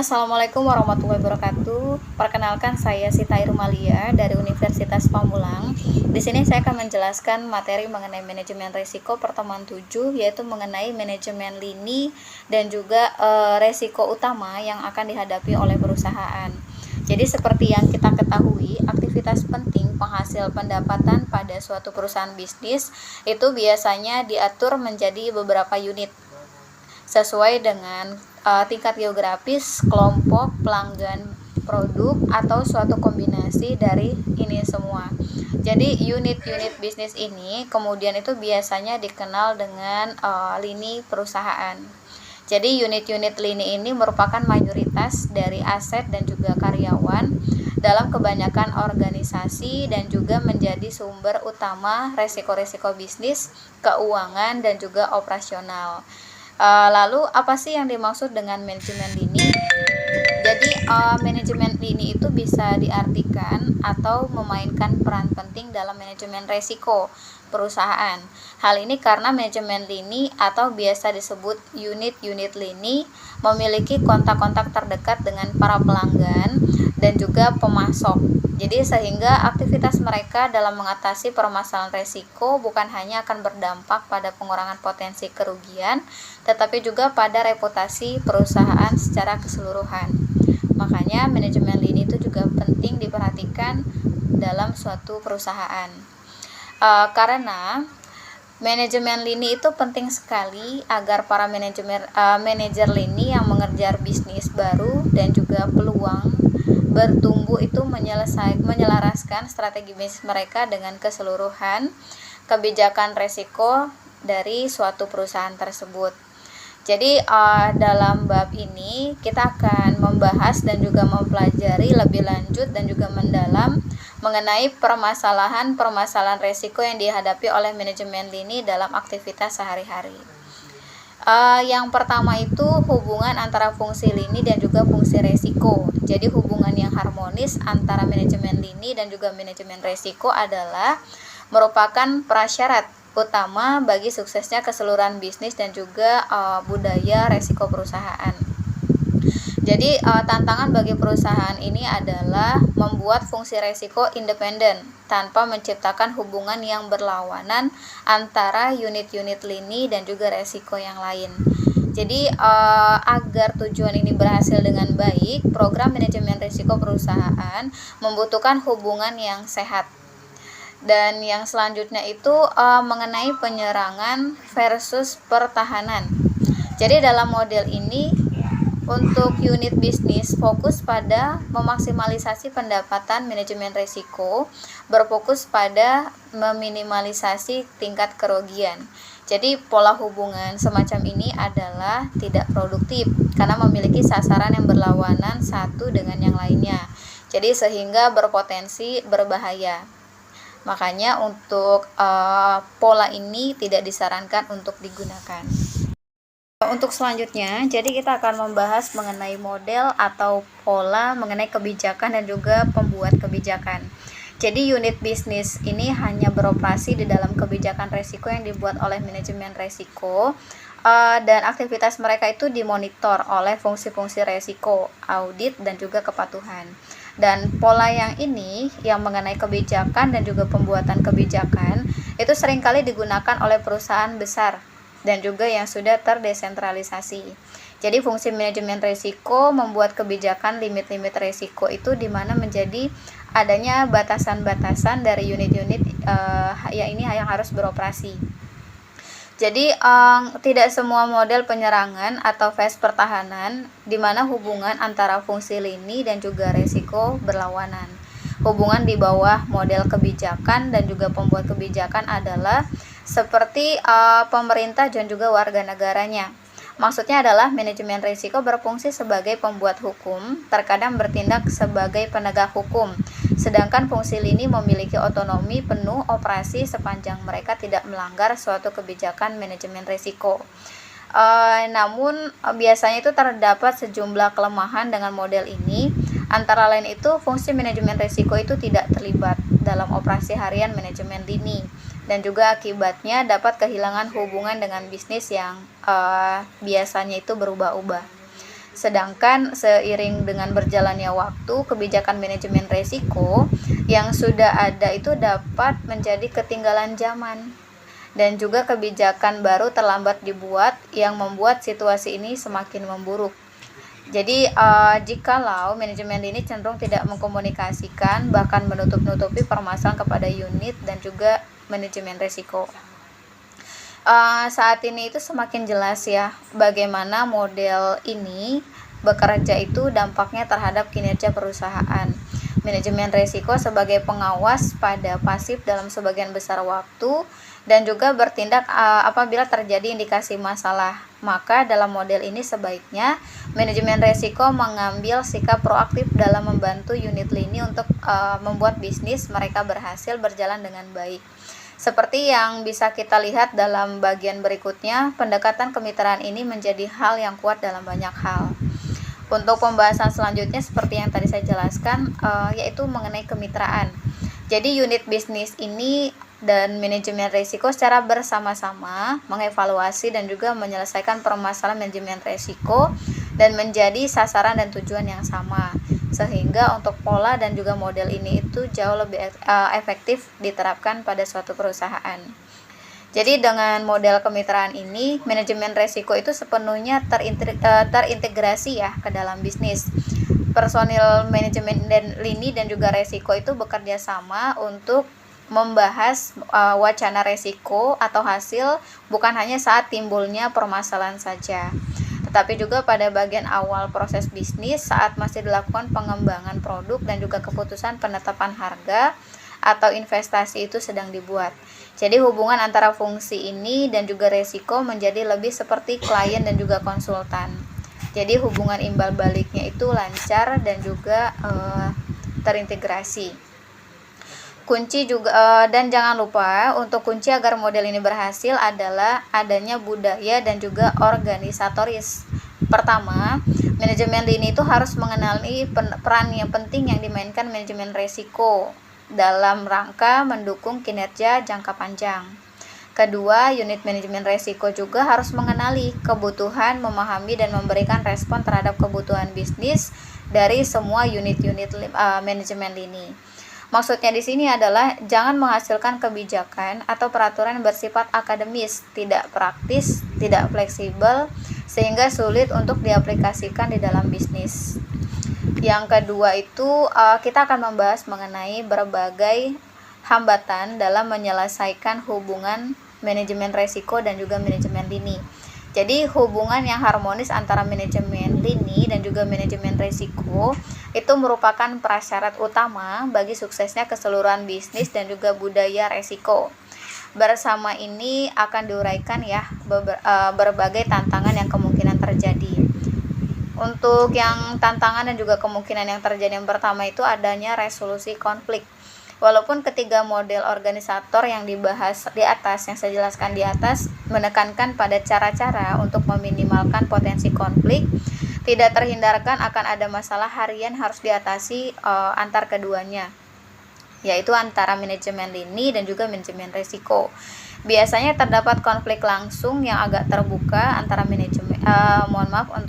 Assalamualaikum warahmatullahi wabarakatuh. Perkenalkan saya Sita Irmalia dari Universitas Pamulang. Di sini saya akan menjelaskan materi mengenai manajemen risiko pertemuan 7, yaitu mengenai manajemen lini dan juga risiko utama yang akan dihadapi oleh perusahaan. Jadi seperti yang kita ketahui, aktivitas penting penghasil pendapatan pada suatu perusahaan bisnis itu biasanya diatur menjadi beberapa unit sesuai dengan tingkat geografis, kelompok, pelanggan, produk, atau suatu kombinasi dari ini semua. Jadi unit-unit bisnis ini kemudian itu biasanya dikenal dengan lini perusahaan. Jadi unit-unit lini ini merupakan mayoritas dari aset dan juga karyawan dalam kebanyakan organisasi dan juga menjadi sumber utama resiko-resiko bisnis, keuangan, dan juga operasional. Lalu apa sih yang dimaksud dengan manajemen lini? Jadi manajemen lini itu bisa diartikan atau memainkan peran penting dalam manajemen resiko perusahaan. Hal ini karena manajemen lini atau biasa disebut unit-unit lini memiliki kontak-kontak terdekat dengan para pelanggan dan juga pemasok. Jadi sehingga aktivitas mereka dalam mengatasi permasalahan resiko bukan hanya akan berdampak pada pengurangan potensi kerugian, tetapi juga pada reputasi perusahaan secara keseluruhan. Makanya manajemen lini itu juga penting diperhatikan dalam suatu perusahaan. Karena manajemen lini itu penting sekali agar para manajer lini yang mengejar bisnis baru dan juga peluang bertumbuh itu menyelaraskan strategi bisnis mereka dengan keseluruhan kebijakan resiko dari suatu perusahaan tersebut. Jadi dalam bab ini kita akan membahas dan juga mempelajari lebih lanjut dan juga mendalam mengenai permasalahan resiko yang dihadapi oleh manajemen lini dalam aktivitas sehari-hari. Yang pertama itu hubungan antara fungsi lini dan juga fungsi resiko. Jadi hubungan yang harmonis antara manajemen lini dan juga manajemen resiko adalah merupakan prasyarat utama bagi suksesnya keseluruhan bisnis dan juga budaya resiko perusahaan. Jadi tantangan bagi perusahaan ini adalah membuat fungsi resiko independen tanpa menciptakan hubungan yang berlawanan antara unit-unit lini dan juga resiko yang lain. Jadi agar tujuan ini berhasil dengan baik, program manajemen risiko perusahaan membutuhkan hubungan yang sehat. Dan yang selanjutnya itu mengenai penyerangan versus pertahanan. Jadi dalam model ini untuk unit bisnis fokus pada memaksimalisasi pendapatan manajemen risiko, berfokus pada meminimalisasi tingkat kerugian. Jadi pola hubungan semacam ini adalah tidak produktif karena memiliki sasaran yang berlawanan satu dengan yang lainnya. Jadi sehingga berpotensi berbahaya. Makanya untuk pola ini tidak disarankan untuk digunakan. Untuk selanjutnya, jadi kita akan membahas mengenai model atau pola mengenai kebijakan dan juga pembuat kebijakan. Jadi unit bisnis ini hanya beroperasi di dalam kebijakan resiko yang dibuat oleh manajemen resiko, dan aktivitas mereka itu dimonitor oleh fungsi-fungsi resiko, audit, dan juga kepatuhan. Dan pola yang ini yang mengenai kebijakan dan juga pembuatan kebijakan itu seringkali digunakan oleh perusahaan besar dan juga yang sudah terdesentralisasi. Jadi fungsi manajemen risiko membuat kebijakan limit-limit risiko itu di mana menjadi adanya batasan-batasan dari unit-unit yang harus beroperasi. Jadi tidak semua model penyerangan atau phase pertahanan di mana hubungan antara fungsi lini dan juga risiko berlawanan. Hubungan di bawah model kebijakan dan juga pembuat kebijakan adalah seperti pemerintah dan juga warga negaranya. Maksudnya adalah manajemen risiko berfungsi sebagai pembuat hukum, terkadang bertindak sebagai penegak hukum, sedangkan fungsi lini memiliki otonomi penuh operasi sepanjang mereka tidak melanggar suatu kebijakan manajemen risiko. Namun biasanya itu terdapat sejumlah kelemahan dengan model ini. Antara lain itu fungsi manajemen risiko itu tidak terlibat dalam operasi harian manajemen lini, dan juga akibatnya dapat kehilangan hubungan dengan bisnis yang biasanya itu berubah-ubah. Sedangkan seiring dengan berjalannya waktu, kebijakan manajemen risiko yang sudah ada itu dapat menjadi ketinggalan zaman, dan juga kebijakan baru terlambat dibuat yang membuat situasi ini semakin memburuk. Jadi jikalau manajemen ini cenderung tidak mengkomunikasikan bahkan menutup-nutupi permasalahan kepada unit dan juga manajemen risiko. Saat ini itu semakin jelas ya bagaimana model ini bekerja itu dampaknya terhadap kinerja perusahaan. Manajemen risiko sebagai pengawas pada pasif dalam sebagian besar waktu dan juga bertindak apabila terjadi indikasi masalah. Maka dalam model ini sebaiknya manajemen risiko mengambil sikap proaktif dalam membantu unit lini untuk membuat bisnis mereka berhasil berjalan dengan baik. Seperti yang bisa kita lihat dalam bagian berikutnya, pendekatan kemitraan ini menjadi hal yang kuat dalam banyak hal. Untuk pembahasan selanjutnya seperti yang tadi saya jelaskan, yaitu mengenai kemitraan. Jadi unit bisnis ini dan manajemen risiko secara bersama-sama mengevaluasi dan juga menyelesaikan permasalahan manajemen risiko dan menjadi sasaran dan tujuan yang sama, sehingga untuk pola dan juga model ini itu jauh lebih efektif diterapkan pada suatu perusahaan. Jadi dengan model kemitraan ini, manajemen risiko itu sepenuhnya terintegrasi ya ke dalam bisnis. Personil manajemen dan lini dan juga risiko itu bekerja sama untuk membahas wacana risiko atau hasil bukan hanya saat timbulnya permasalahan saja, tetapi juga pada bagian awal proses bisnis saat masih dilakukan pengembangan produk dan juga keputusan penetapan harga atau investasi itu sedang dibuat. Jadi hubungan antara fungsi ini dan juga risiko menjadi lebih seperti klien dan juga konsultan. Jadi hubungan imbal baliknya itu lancar dan juga terintegrasi. Kunci juga dan jangan lupa untuk kunci agar model ini berhasil adalah adanya budaya dan juga organisatoris. Pertama, manajemen lini itu harus mengenali peran yang penting yang dimainkan manajemen risiko dalam rangka mendukung kinerja jangka panjang. Kedua, unit manajemen risiko juga harus mengenali kebutuhan, memahami dan memberikan respon terhadap kebutuhan bisnis dari semua unit-unit manajemen lini. Maksudnya di sini adalah jangan menghasilkan kebijakan atau peraturan yang bersifat akademis, tidak praktis, tidak fleksibel, sehingga sulit untuk diaplikasikan di dalam bisnis. Yang kedua itu kita akan membahas mengenai berbagai hambatan dalam menyelesaikan hubungan manajemen risiko dan juga manajemen lini. Jadi hubungan yang harmonis antara manajemen lini dan juga manajemen risiko itu merupakan prasyarat utama bagi suksesnya keseluruhan bisnis dan juga budaya risiko. Bersama ini akan diuraikan ya berbagai tantangan yang kemungkinan terjadi. Untuk yang tantangan dan juga kemungkinan yang terjadi, yang pertama itu adanya resolusi konflik. Walaupun ketiga model organisator yang dibahas di atas, yang saya jelaskan di atas, menekankan pada cara-cara untuk meminimalkan potensi konflik, tidak terhindarkan akan ada masalah harian harus diatasi antar keduanya, yaitu antara manajemen lini dan juga manajemen risiko. Biasanya terdapat konflik langsung yang agak terbuka antara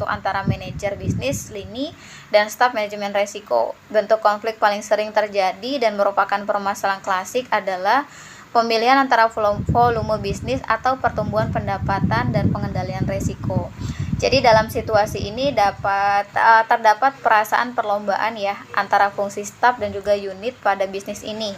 antara manajer bisnis lini dan staf manajemen risiko. Bentuk konflik paling sering terjadi dan merupakan permasalahan klasik adalah pemilihan antara volume bisnis atau pertumbuhan pendapatan dan pengendalian risiko. Jadi dalam situasi ini terdapat perasaan perlombaan ya antara fungsi staf dan juga unit pada bisnis ini.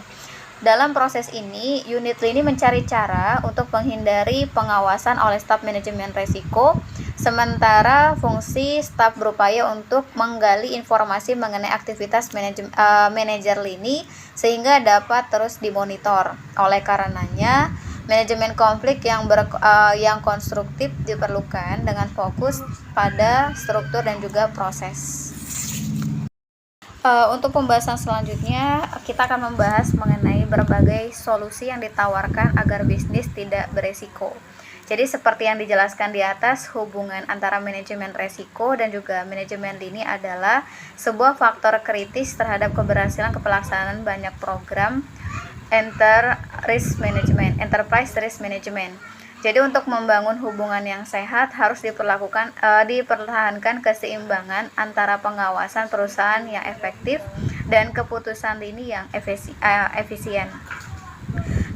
Dalam proses ini, unit lini mencari cara untuk menghindari pengawasan oleh staf manajemen risiko, sementara fungsi staf berupaya untuk menggali informasi mengenai aktivitas manajer lini sehingga dapat terus dimonitor. Oleh karenanya, manajemen konflik yang konstruktif diperlukan dengan fokus pada struktur dan juga proses. Untuk pembahasan selanjutnya, kita akan membahas mengenai berbagai solusi yang ditawarkan agar bisnis tidak beresiko. Jadi seperti yang dijelaskan di atas, hubungan antara manajemen risiko dan juga manajemen lini adalah sebuah faktor kritis terhadap keberhasilan pelaksanaan banyak program enterprise risk management. Jadi untuk membangun hubungan yang sehat harus dipertahankan keseimbangan antara pengawasan perusahaan yang efektif dan keputusan lini yang efisien.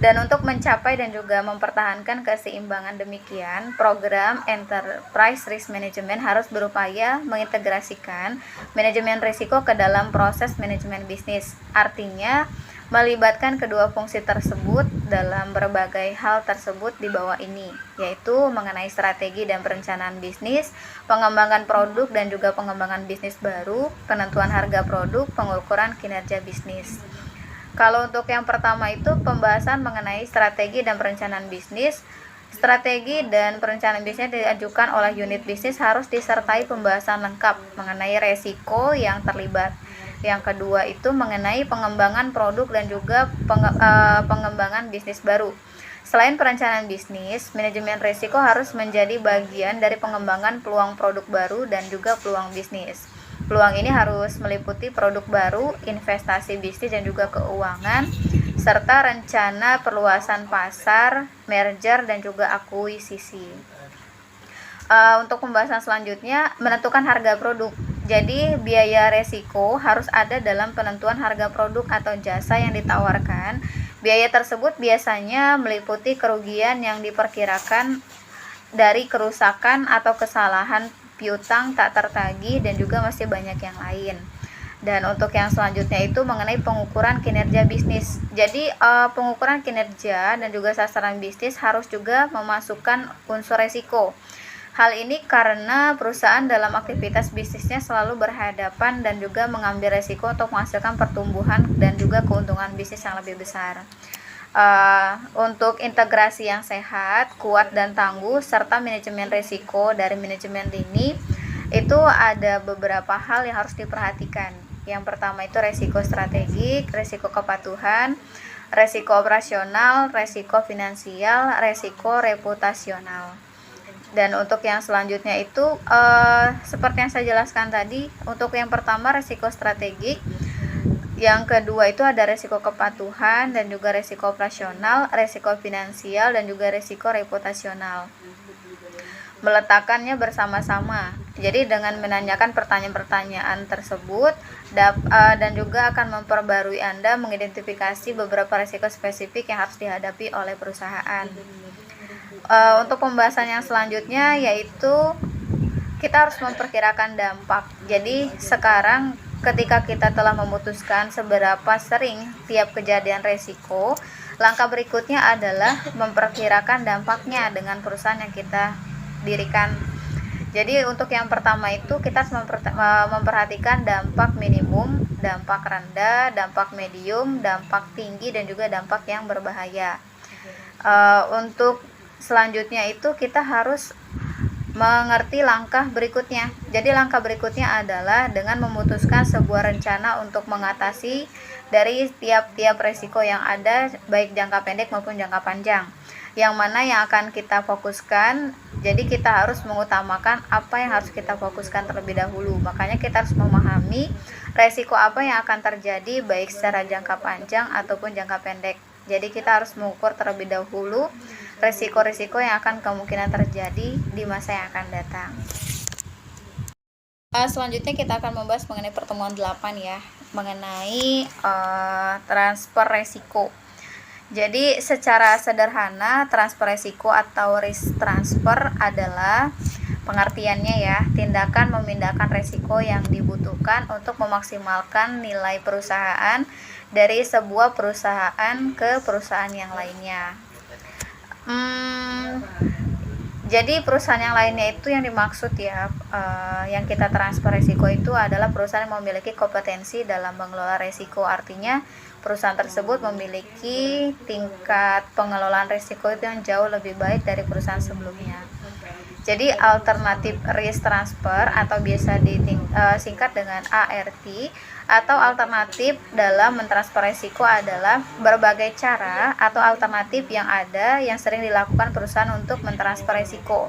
Dan untuk mencapai dan juga mempertahankan keseimbangan demikian, program Enterprise Risk Management harus berupaya mengintegrasikan manajemen risiko ke dalam proses manajemen bisnis. Artinya, melibatkan kedua fungsi tersebut dalam berbagai hal tersebut di bawah ini, yaitu mengenai strategi dan perencanaan bisnis, pengembangan produk dan juga pengembangan bisnis baru, penentuan harga produk, pengukuran kinerja bisnis. Kalau untuk yang pertama itu pembahasan mengenai strategi dan perencanaan bisnis. Strategi dan perencanaan bisnis diajukan oleh unit bisnis harus disertai pembahasan lengkap mengenai resiko yang terlibat. Yang kedua itu mengenai pengembangan produk dan juga pengembangan bisnis baru. Selain perencanaan bisnis, manajemen risiko harus menjadi bagian dari pengembangan peluang produk baru dan juga peluang bisnis. Peluang ini harus meliputi produk baru, investasi bisnis dan juga keuangan, serta rencana perluasan pasar, merger dan juga akuisisi. Untuk pembahasan selanjutnya, menentukan harga produk. Jadi, biaya resiko harus ada dalam penentuan harga produk atau jasa yang ditawarkan. Biaya tersebut biasanya meliputi kerugian yang diperkirakan dari kerusakan atau kesalahan piutang tak tertagih dan juga masih banyak yang lain. Dan untuk yang selanjutnya itu mengenai pengukuran kinerja bisnis. Jadi pengukuran kinerja dan juga sasaran bisnis harus juga memasukkan unsur resiko. Hal ini karena perusahaan dalam aktivitas bisnisnya selalu berhadapan dan juga mengambil resiko untuk menghasilkan pertumbuhan dan juga keuntungan bisnis yang lebih besar. Untuk integrasi yang sehat, kuat dan tangguh serta manajemen risiko dari manajemen lini itu ada beberapa hal yang harus diperhatikan. Yang pertama itu resiko strategik, resiko kepatuhan, resiko operasional, resiko finansial, resiko reputasional. Dan untuk yang selanjutnya itu seperti yang saya jelaskan tadi, untuk yang pertama resiko strategik, yang kedua itu ada resiko kepatuhan dan juga resiko operasional, resiko finansial dan juga resiko reputasional. Meletakkannya bersama-sama. Jadi dengan menanyakan pertanyaan-pertanyaan tersebut dan juga akan memperbarui Anda mengidentifikasi beberapa resiko spesifik yang harus dihadapi oleh perusahaan. Untuk pembahasan yang selanjutnya yaitu kita harus memperkirakan dampak. Jadi sekarang ketika kita telah memutuskan seberapa sering tiap kejadian resiko, langkah berikutnya adalah memperkirakan dampaknya dengan perusahaan yang kita dirikan. Jadi untuk yang pertama itu kita harus memperhatikan dampak minimum, dampak rendah, dampak medium, dampak tinggi dan juga dampak yang berbahaya. Untuk selanjutnya itu kita harus mengerti langkah berikutnya. Jadi langkah berikutnya adalah dengan memutuskan sebuah rencana untuk mengatasi dari tiap-tiap resiko yang ada, baik jangka pendek maupun jangka panjang. Yang mana yang akan kita fokuskan. Jadi kita harus mengutamakan apa yang harus kita fokuskan terlebih dahulu. Makanya kita harus memahami resiko apa yang akan terjadi baik secara jangka panjang ataupun jangka pendek. Jadi kita harus mengukur terlebih dahulu resiko-resiko yang akan kemungkinan terjadi di masa yang akan datang. Selanjutnya kita akan membahas mengenai pertemuan 8 ya, mengenai transfer resiko. Jadi secara sederhana transfer resiko atau risk transfer adalah pengertiannya ya, tindakan memindahkan resiko yang dibutuhkan untuk memaksimalkan nilai perusahaan dari sebuah perusahaan ke perusahaan yang lainnya. Jadi perusahaan yang lainnya itu yang dimaksud ya, yang kita transfer resiko itu adalah perusahaan yang memiliki kompetensi dalam mengelola resiko. Artinya perusahaan tersebut memiliki tingkat pengelolaan resiko itu yang jauh lebih baik dari perusahaan sebelumnya. Jadi alternatif risk transfer atau biasa disingkat dengan ART atau alternatif dalam mentransfer resiko adalah berbagai cara atau alternatif yang ada yang sering dilakukan perusahaan untuk mentransfer resiko.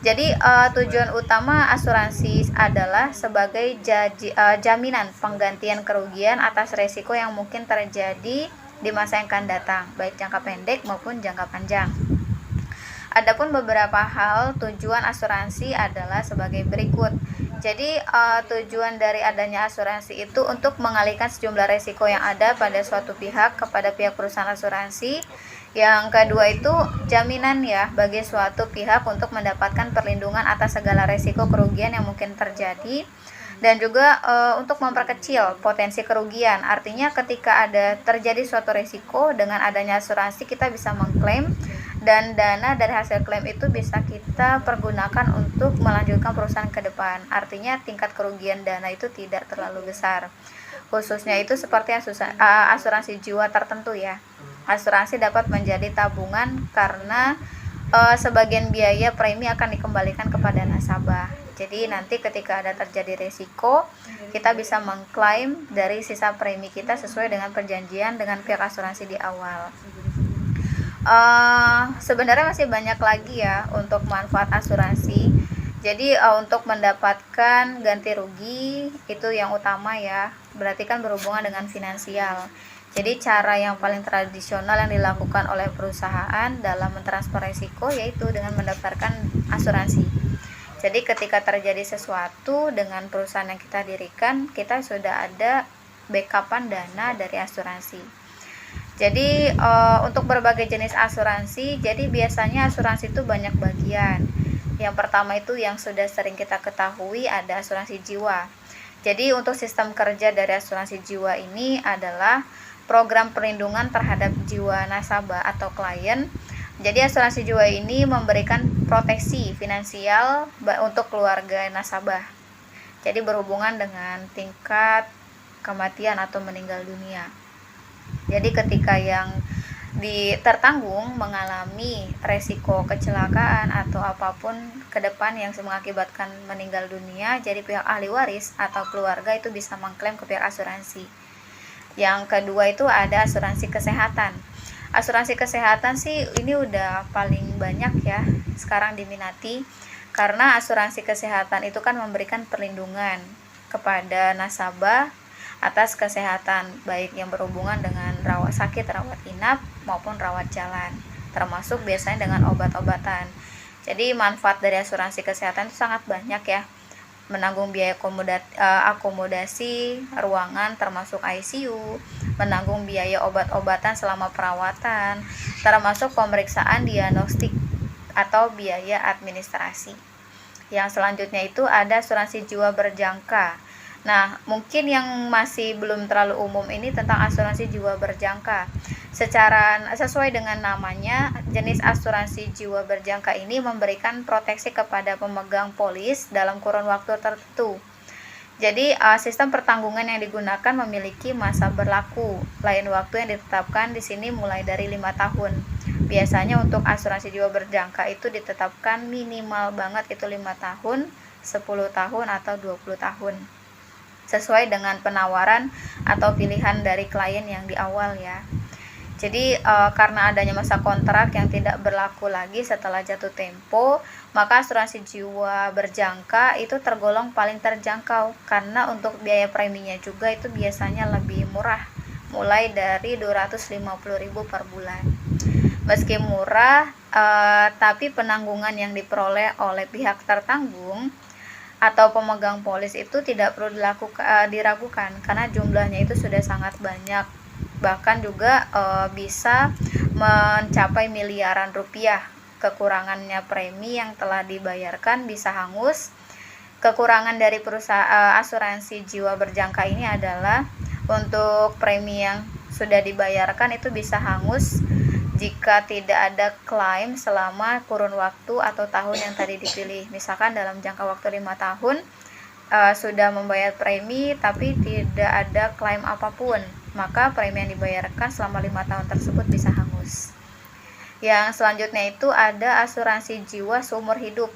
Jadi tujuan utama asuransi adalah sebagai jaminan penggantian kerugian atas resiko yang mungkin terjadi di masa yang akan datang, baik jangka pendek maupun jangka panjang. Adapun beberapa hal tujuan asuransi adalah sebagai berikut. Jadi tujuan dari adanya asuransi itu untuk mengalihkan sejumlah resiko yang ada pada suatu pihak kepada pihak perusahaan asuransi. Yang kedua itu jaminan ya bagi suatu pihak untuk mendapatkan perlindungan atas segala resiko kerugian yang mungkin terjadi. Dan juga untuk memperkecil potensi kerugian. Artinya ketika ada terjadi suatu resiko, dengan adanya asuransi kita bisa mengklaim, dan dana dari hasil klaim itu bisa kita pergunakan untuk melanjutkan perusahaan ke depan. Artinya tingkat kerugian dana itu tidak terlalu besar. Khususnya itu seperti asuransi jiwa tertentu ya. Asuransi dapat menjadi tabungan karena sebagian biaya premi akan dikembalikan kepada nasabah. Jadi nanti ketika ada terjadi resiko, kita bisa mengklaim dari sisa premi kita sesuai dengan perjanjian dengan pihak asuransi di awal. Sebenarnya masih banyak lagi ya untuk manfaat asuransi. Jadi untuk mendapatkan ganti rugi itu yang utama ya, berarti kan berhubungan dengan finansial. Jadi cara yang paling tradisional yang dilakukan oleh perusahaan dalam mentransfer risiko yaitu dengan mendaftarkan asuransi. Jadi ketika terjadi sesuatu dengan perusahaan yang kita dirikan, kita sudah ada backupan dana dari asuransi. Jadi untuk berbagai jenis asuransi, jadi biasanya asuransi itu banyak bagian. Yang pertama itu yang sudah sering kita ketahui ada asuransi jiwa. Jadi untuk sistem kerja dari asuransi jiwa ini adalah program perlindungan terhadap jiwa nasabah atau klien. Jadi asuransi jiwa ini memberikan proteksi finansial untuk keluarga nasabah. Jadi berhubungan dengan tingkat kematian atau meninggal dunia. Jadi ketika yang tertanggung mengalami resiko kecelakaan atau apapun ke depan yang mengakibatkan meninggal dunia, jadi pihak ahli waris atau keluarga itu bisa mengklaim ke pihak asuransi. Yang kedua itu ada asuransi kesehatan. Asuransi kesehatan sih ini udah paling banyak ya sekarang diminati, karena asuransi kesehatan itu kan memberikan perlindungan kepada nasabah atas kesehatan baik yang berhubungan dengan rawat inap maupun rawat jalan, termasuk biasanya dengan obat-obatan. Jadi manfaat dari asuransi kesehatan itu sangat banyak ya, menanggung biaya akomodasi ruangan termasuk ICU, menanggung biaya obat-obatan selama perawatan, termasuk pemeriksaan diagnostik atau biaya administrasi. Yang selanjutnya itu ada asuransi jiwa berjangka. Nah, mungkin yang masih belum terlalu umum ini tentang asuransi jiwa berjangka. Secara sesuai dengan namanya, jenis asuransi jiwa berjangka ini memberikan proteksi kepada pemegang polis dalam kurun waktu tertentu. Jadi, sistem pertanggungan yang digunakan memiliki masa berlaku. Lain waktu yang ditetapkan di sini mulai dari 5 tahun. Biasanya untuk asuransi jiwa berjangka itu ditetapkan minimal banget itu 5 tahun, 10 tahun atau 20 tahun. Sesuai dengan penawaran atau pilihan dari klien yang di awal ya. Jadi karena adanya masa kontrak yang tidak berlaku lagi setelah jatuh tempo, maka asuransi jiwa berjangka itu tergolong paling terjangkau karena untuk biaya preminya juga itu biasanya lebih murah, mulai dari 250.000 per bulan. Meski murah, tapi penanggungan yang diperoleh oleh pihak tertanggung atau pemegang polis itu tidak perlu diragukan karena jumlahnya itu sudah sangat banyak, bahkan juga bisa mencapai miliaran rupiah. Kekurangannya premi yang telah dibayarkan bisa hangus. Kekurangan dari perusahaan asuransi jiwa berjangka ini adalah untuk premi yang sudah dibayarkan itu bisa hangus jika tidak ada klaim selama kurun waktu atau tahun yang tadi dipilih. Misalkan dalam jangka waktu 5 tahun sudah membayar premi tapi tidak ada klaim apapun, maka premi yang dibayarkan selama 5 tahun tersebut bisa hangus. Yang selanjutnya itu ada asuransi jiwa seumur hidup.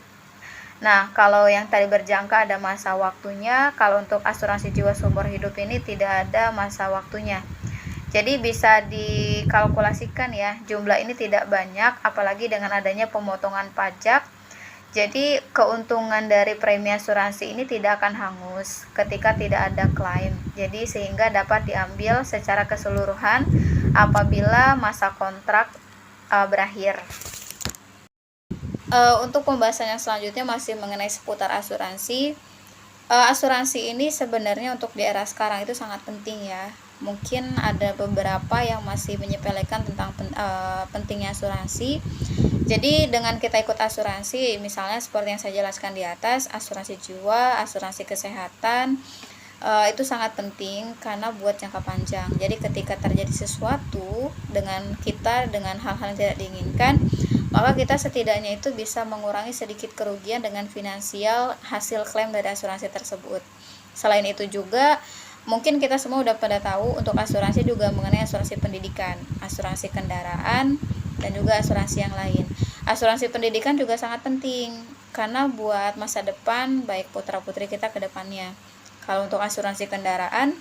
Nah, kalau yang tadi berjangka ada masa waktunya, kalau untuk asuransi jiwa seumur hidup ini tidak ada masa waktunya. Jadi bisa dikalkulasikan ya, jumlah ini tidak banyak, apalagi dengan adanya pemotongan pajak. Jadi keuntungan dari premi asuransi ini tidak akan hangus ketika tidak ada klaim. Jadi sehingga dapat diambil secara keseluruhan apabila masa kontrak berakhir. Untuk pembahasan yang selanjutnya masih mengenai seputar asuransi. Asuransi ini sebenarnya untuk di era sekarang itu sangat penting ya. Mungkin ada beberapa yang masih menyepelekan tentang pentingnya asuransi. Jadi dengan kita ikut asuransi, misalnya seperti yang saya jelaskan di atas, asuransi jiwa, asuransi kesehatan, itu sangat penting karena buat jangka panjang. Jadi ketika terjadi sesuatu dengan kita dengan hal-hal yang tidak diinginkan, maka kita setidaknya itu bisa mengurangi sedikit kerugian dengan finansial hasil klaim dari asuransi tersebut. Selain itu juga, mungkin kita semua udah pada tahu untuk asuransi juga mengenai asuransi pendidikan, asuransi kendaraan, dan juga asuransi yang lain. Asuransi pendidikan juga sangat penting karena buat masa depan baik putra-putri kita ke depannya. Kalau untuk asuransi kendaraan,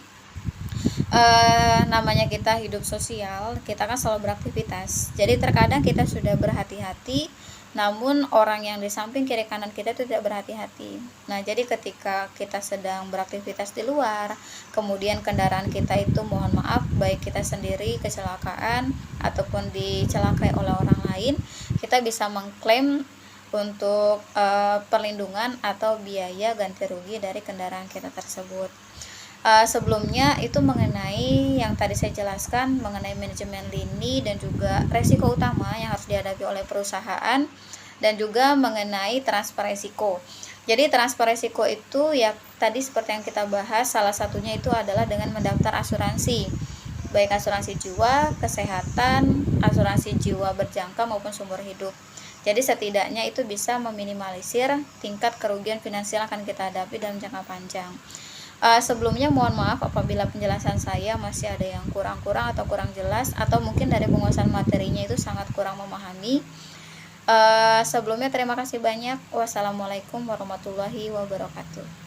namanya kita hidup sosial, kita kan selalu beraktivitas. Jadi terkadang kita sudah berhati-hati, namun orang yang di samping kiri kanan kita itu tidak berhati-hati. Nah, jadi ketika kita sedang beraktivitas di luar, kemudian kendaraan kita itu mohon maaf baik kita sendiri kecelakaan ataupun dicelakai oleh orang lain, kita bisa mengklaim untuk perlindungan atau biaya ganti rugi dari kendaraan kita tersebut. Sebelumnya itu mengenai yang tadi saya jelaskan mengenai manajemen lini dan juga resiko utama yang harus dihadapi oleh perusahaan, dan juga mengenai transfer resiko. Jadi transfer resiko itu ya tadi seperti yang kita bahas, salah satunya itu adalah dengan mendaftar asuransi, baik asuransi jiwa, kesehatan, asuransi jiwa berjangka maupun sumber hidup. Jadi setidaknya itu bisa meminimalisir tingkat kerugian finansial yang akan kita hadapi dalam jangka panjang. Sebelumnya mohon maaf apabila penjelasan saya masih ada yang kurang-kurang atau kurang jelas, atau mungkin dari penguasaan materinya itu sangat kurang memahami. Sebelumnya terima kasih banyak. Wassalamualaikum warahmatullahi wabarakatuh.